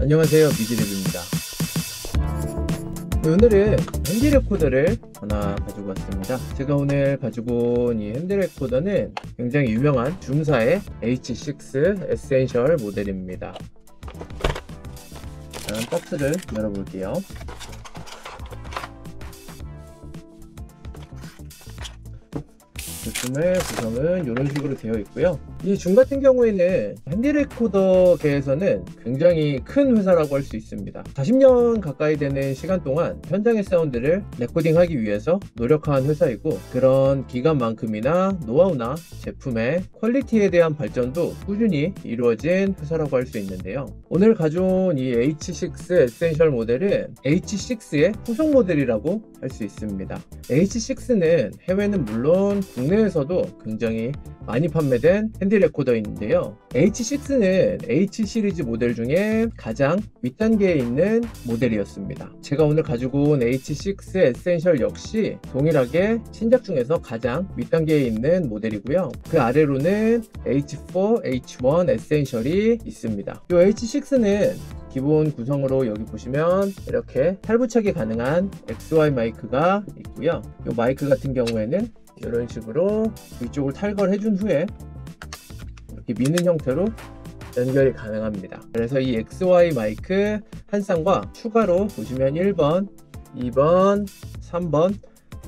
안녕하세요, 비지랩입니다. 오늘은 핸디 레코더를 하나 가지고 왔습니다. 제가 오늘 가지고 온 이 핸디 레코더는 굉장히 유명한 줌사의 H6 에센셜 모델입니다. 일단 박스를 열어볼게요. 제품의 구성은 이런 식으로 되어 있고요. 이 줌 같은 경우에는 핸디 레코더계에서는 굉장히 큰 회사라고 할 수 있습니다. 40년 가까이 되는 시간 동안 현장의 사운드를 레코딩하기 위해서 노력한 회사이고, 그런 기간만큼이나 노하우나 제품의 퀄리티에 대한 발전도 꾸준히 이루어진 회사라고 할 수 있는데요. 오늘 가져온 이 H6 에센셜 모델은 H6의 후속 모델이라고 할 수 있습니다. H6는 해외는 물론 국내에서도 굉장히 많이 판매된 핸디 레코더인데요. H6는 H 시리즈 모델 중에 가장 윗단계에 있는 모델이었습니다. 제가 오늘 가지고 온 H6 에센셜 역시 동일하게 신작 중에서 가장 윗단계에 있는 모델이고요. 그 아래로는 H4, H1 에센셜이 있습니다. 이 H6는 기본 구성으로 여기 보시면 이렇게 탈부착이 가능한 XY 마이크가 있고요. 이 마이크 같은 경우에는 이런 식으로 위쪽을 탈거해 준 후에 이렇게 미는 형태로 연결이 가능합니다. 그래서 이 XY 마이크 한 쌍과 추가로 보시면 1번, 2번, 3번,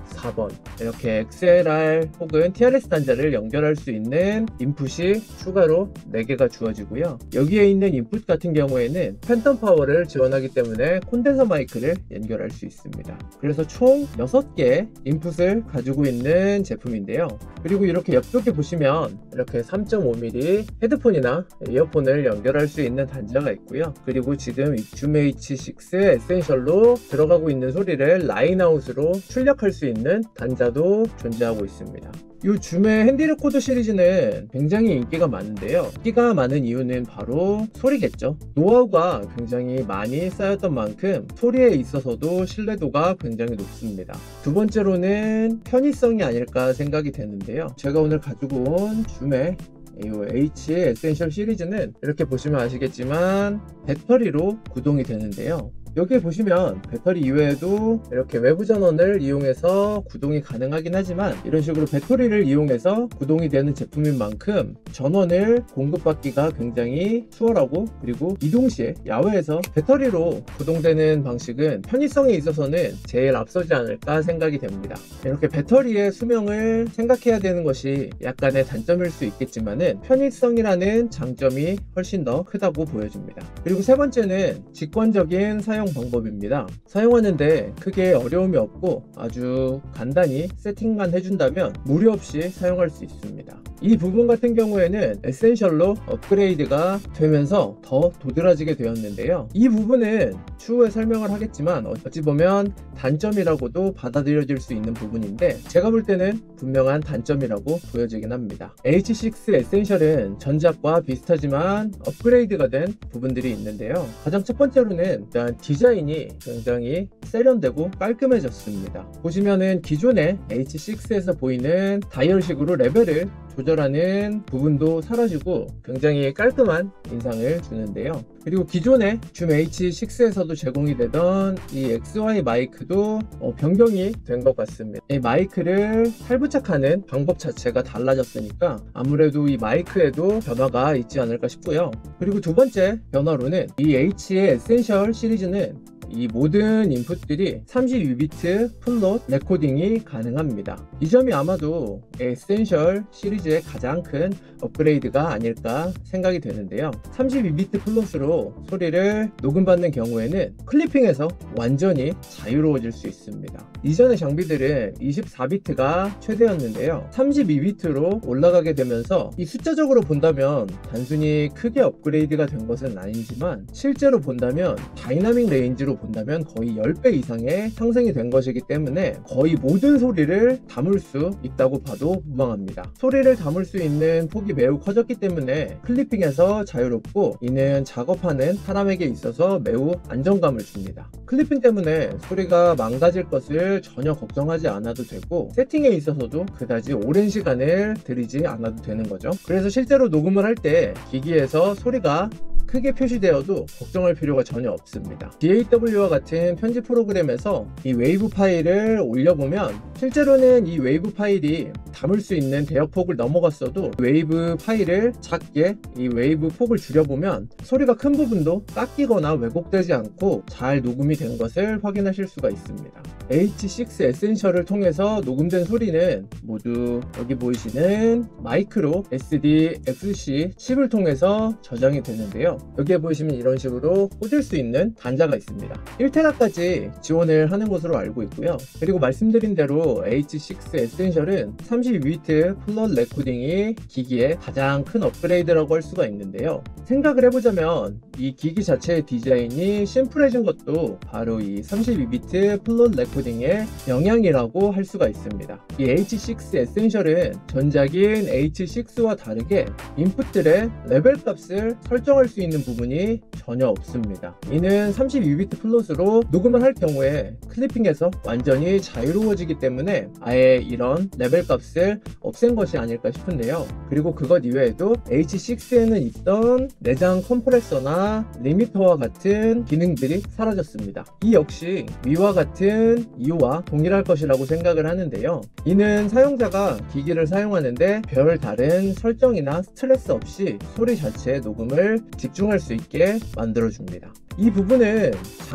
4번 이렇게 XLR 혹은 TRS 단자를 연결할 수 있는 인풋이 추가로 4개가 주어지고요. 여기에 있는 인풋 같은 경우에는 팬텀 파워를 지원하기 때문에 콘덴서 마이크를 연결할 수 있습니다. 그래서 총 6개의 인풋을 가지고 있는 제품인데요. 그리고 이렇게 옆쪽에 보시면 이렇게 3.5mm 헤드폰이나 이어폰을 연결할 수 있는 단자가 있고요. 그리고 지금 줌 H6 에센셜로 들어가고 있는 소리를 라인아웃으로 출력할 수 있는 단자도 존재하고 있습니다. 이 줌의 핸디 레코더 시리즈는 굉장히 인기가 많은데요. 인기가 많은 이유는 바로 소리겠죠. 노하우가 굉장히 많이 쌓였던 만큼 소리에 있어서도 신뢰도가 굉장히 높습니다. 두 번째로는 편의성이 아닐까 생각이 되는데요. 제가 오늘 가지고 온 줌의 이 H 에센셜 시리즈는 이렇게 보시면 아시겠지만 배터리로 구동이 되는데요. 여기에 보시면 배터리 이외에도 이렇게 외부 전원을 이용해서 구동이 가능하긴 하지만, 이런 식으로 배터리를 이용해서 구동이 되는 제품인 만큼 전원을 공급받기가 굉장히 수월하고, 그리고 이동 시에 야외에서 배터리로 구동되는 방식은 편의성에 있어서는 제일 앞서지 않을까 생각이 됩니다. 이렇게 배터리의 수명을 생각해야 되는 것이 약간의 단점일 수 있겠지만은 편의성이라는 장점이 훨씬 더 크다고 보여집니다. 그리고 세 번째는 직관적인 사용 방법입니다. 사용하는데 크게 어려움이 없고 아주 간단히 세팅만 해준다면 무리 없이 사용할 수 있습니다. 이 부분 같은 경우에는 에센셜로 업그레이드가 되면서 더 도드라지게 되었는데요. 이 부분은 추후에 설명을 하겠지만 어찌 보면 단점이라고도 받아들여질 수 있는 부분인데, 제가 볼 때는 분명한 단점이라고 보여지긴 합니다. H6 에센셜은 전작과 비슷하지만 업그레이드가 된 부분들이 있는데요. 가장 첫 번째로는 일단 디자인이 굉장히 세련되고 깔끔해졌습니다. 보시면은 기존의 H6에서 보이는 다이얼식으로 레벨을 조절하는 부분도 사라지고 굉장히 깔끔한 인상을 주는데요. 그리고 기존의 줌 H6에서도 제공이 되던 이 XY 마이크도 변경이 된 것 같습니다. 이 마이크를 탈부착하는 방법 자체가 달라졌으니까 아무래도 이 마이크에도 변화가 있지 않을까 싶고요. 그리고 두 번째 변화로는 이 H의 에센셜 시리즈는 이 모든 인풋들이 32비트 플롯 레코딩이 가능합니다. 이 점이 아마도 에센셜 시리즈의 가장 큰 업그레이드가 아닐까 생각이 되는데요. 32비트 플롯으로 소리를 녹음받는 경우에는 클리핑에서 완전히 자유로워질 수 있습니다. 이전의 장비들은 24비트가 최대였는데요. 32비트로 올라가게 되면서 이 숫자적으로 본다면 단순히 크게 업그레이드가 된 것은 아니지만, 실제로 본다면 다이나믹 레인지로 본다면 거의 10배 이상의 상승이 된 것이기 때문에 거의 모든 소리를 담을 수 있다고 봐도 무방합니다. 소리를 담을 수 있는 폭이 매우 커졌기 때문에 클리핑에서 자유롭고, 이는 작업하는 사람에게 있어서 매우 안정감을 줍니다. 클리핑 때문에 소리가 망가질 것을 전혀 걱정하지 않아도 되고, 세팅에 있어서도 그다지 오랜 시간을 들이지 않아도 되는 거죠. 그래서 실제로 녹음을 할 때 기기에서 소리가 크게 표시되어도 걱정할 필요가 전혀 없습니다. DAW와 같은 편집 프로그램에서 이 웨이브 파일을 올려보면 실제로는 이 웨이브 파일이 담을 수 있는 대역폭을 넘어갔어도 웨이브 파일을 작게 이 웨이브 폭을 줄여보면 소리가 큰 부분도 깎이거나 왜곡되지 않고 잘 녹음이 된 것을 확인하실 수가 있습니다. H6 에센셜을 통해서 녹음된 소리는 모두 여기 보이시는 마이크로 SD XC 칩을 통해서 저장이 되는데요. 여기에 보시면 이런 식으로 꽂을 수 있는 단자가 있습니다. 1테라까지 지원을 하는 것으로 알고 있고요. 그리고 말씀드린 대로 H6 에센셜은 32비트 플롯 레코딩이 기기의 가장 큰 업그레이드라고 할 수가 있는데요. 생각을 해보자면 이 기기 자체의 디자인이 심플해진 것도 바로 이 32비트 플롯 레코딩의 영향이라고 할 수가 있습니다. 이 H6 에센셜은 전작인 H6와 다르게 인풋들의 레벨 값을 설정할 수 있는 부분이 전혀 없습니다. 이는 32비트 플롯으로 녹음을 할 경우에 클리핑에서 완전히 자유로워지기 때문에 아예 이런 레벨 값을 없앤 것이 아닐까 싶은데요. 그리고 그것 이외에도 H6에는 있던 내장 컴프레서나 리미터와 같은 기능들이 사라졌습니다. 이 역시 위와 같은 이유와 동일할 것이라고 생각을 하는데요. 이는 사용자가 기기를 사용하는데 별 다른 설정이나 스트레스 없이 소리 자체의 녹음을 집중할 수 있게 만들어줍니다. 이 부분은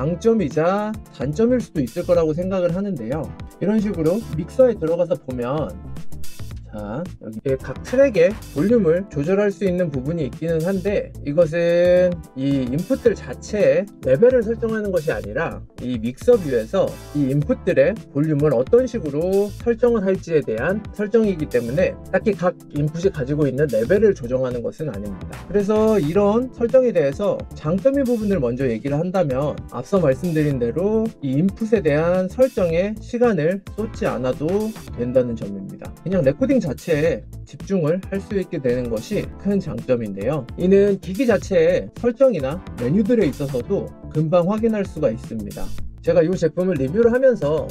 장점이자 단점일 수도 있을 거라고 생각을 하는데요. 이런 식으로 믹서에 들어가서 보면 자, 여기에 각 트랙의 볼륨을 조절할 수 있는 부분이 있기는 한데 이것은 이 인풋들 자체의 레벨을 설정하는 것이 아니라 이 믹서 뷰에서 이 인풋들의 볼륨을 어떤 식으로 설정을 할지에 대한 설정이기 때문에 딱히 각 인풋이 가지고 있는 레벨을 조정하는 것은 아닙니다. 그래서 이런 설정에 대해서 장점인 부분을 먼저 얘기를 한다면 앞서 말씀드린 대로 이 인풋에 대한 설정에 시간을 쏟지 않아도 된다는 점입니다. 그냥 레코딩 자체에 집중을 할 수 있게 되는 것이 큰 장점인데요. 이는 기기 자체의 설정이나 메뉴들에 있어서도 금방 확인할 수가 있습니다. 제가 이 제품을 리뷰를 하면서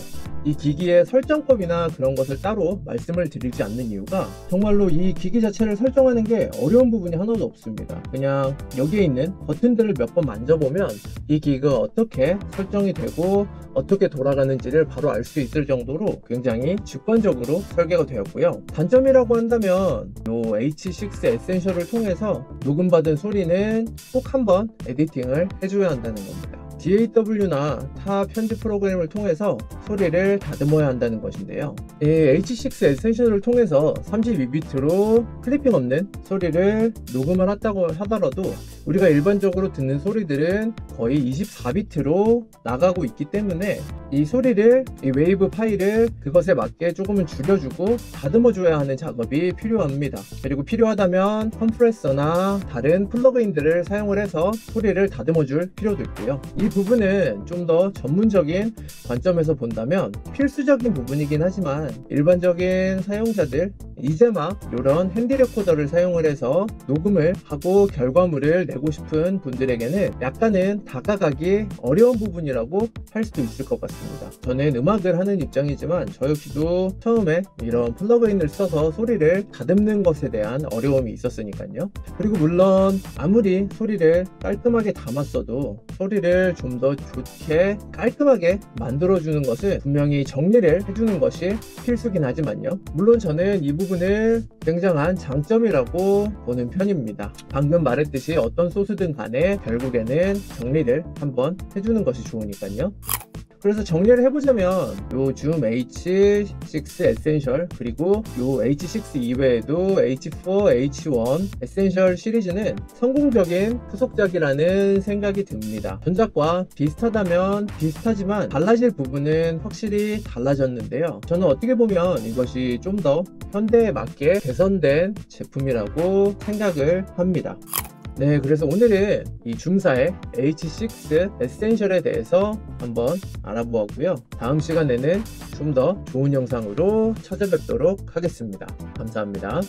이 기기의 설정법이나 그런 것을 따로 말씀을 드리지 않는 이유가 정말로 이 기기 자체를 설정하는 게 어려운 부분이 하나도 없습니다. 그냥 여기에 있는 버튼들을 몇 번 만져보면 이 기기가 어떻게 설정이 되고 어떻게 돌아가는지를 바로 알 수 있을 정도로 굉장히 직관적으로 설계가 되었고요. 단점이라고 한다면 이 H6 에센셜을 통해서 녹음받은 소리는 꼭 한번 에디팅을 해줘야 한다는 겁니다. DAW나 타 편집 프로그램을 통해서 소리를 다듬어야 한다는 것인데요. 이 H6 에센셜을 통해서 32비트로 클리핑 없는 소리를 녹음을 했다고 하더라도 우리가 일반적으로 듣는 소리들은 거의 24비트로 나가고 있기 때문에 이 소리를, 이 웨이브 파일을 그것에 맞게 조금은 줄여주고 다듬어줘야 하는 작업이 필요합니다. 그리고 필요하다면 컴프레서나 다른 플러그인들을 사용을 해서 소리를 다듬어줄 필요도 있고요. 이 부분은 좀 더 전문적인 관점에서 본다면 필수적인 부분이긴 하지만 일반적인 사용자들 이제 막 이런 핸디 레코더를 사용을 해서 녹음을 하고 결과물을 내고 싶은 분들에게는 약간은 다가가기 어려운 부분이라고 할 수도 있을 것 같습니다. 저는 음악을 하는 입장이지만 저 역시도 처음에 이런 플러그인을 써서 소리를 다듬는 것에 대한 어려움이 있었으니까요. 그리고 물론 아무리 소리를 깔끔하게 담았어도 소리를 좀 더 좋게 깔끔하게 만들어주는 것은 분명히 정리를 해주는 것이 필수긴 하지만요. 물론 저는 이 부분을 굉장한 장점이라고 보는 편입니다. 방금 말했듯이 어떤 소스든 간에 결국에는 정리를 한번 해주는 것이 좋으니까요. 그래서 정리를 해보자면 요 줌 H6 에센셜 그리고 요 H6 이외에도 H4, H1 에센셜 시리즈는 성공적인 후속작이라는 생각이 듭니다. 전작과 비슷하다면 비슷하지만 달라질 부분은 확실히 달라졌는데요. 저는 어떻게 보면 이것이 좀 더 현대에 맞게 개선된 제품이라고 생각을 합니다. 네, 그래서 오늘은 이 줌사의 H6 에센셜에 대해서 한번 알아보았고요. 다음 시간에는 좀 더 좋은 영상으로 찾아뵙도록 하겠습니다. 감사합니다.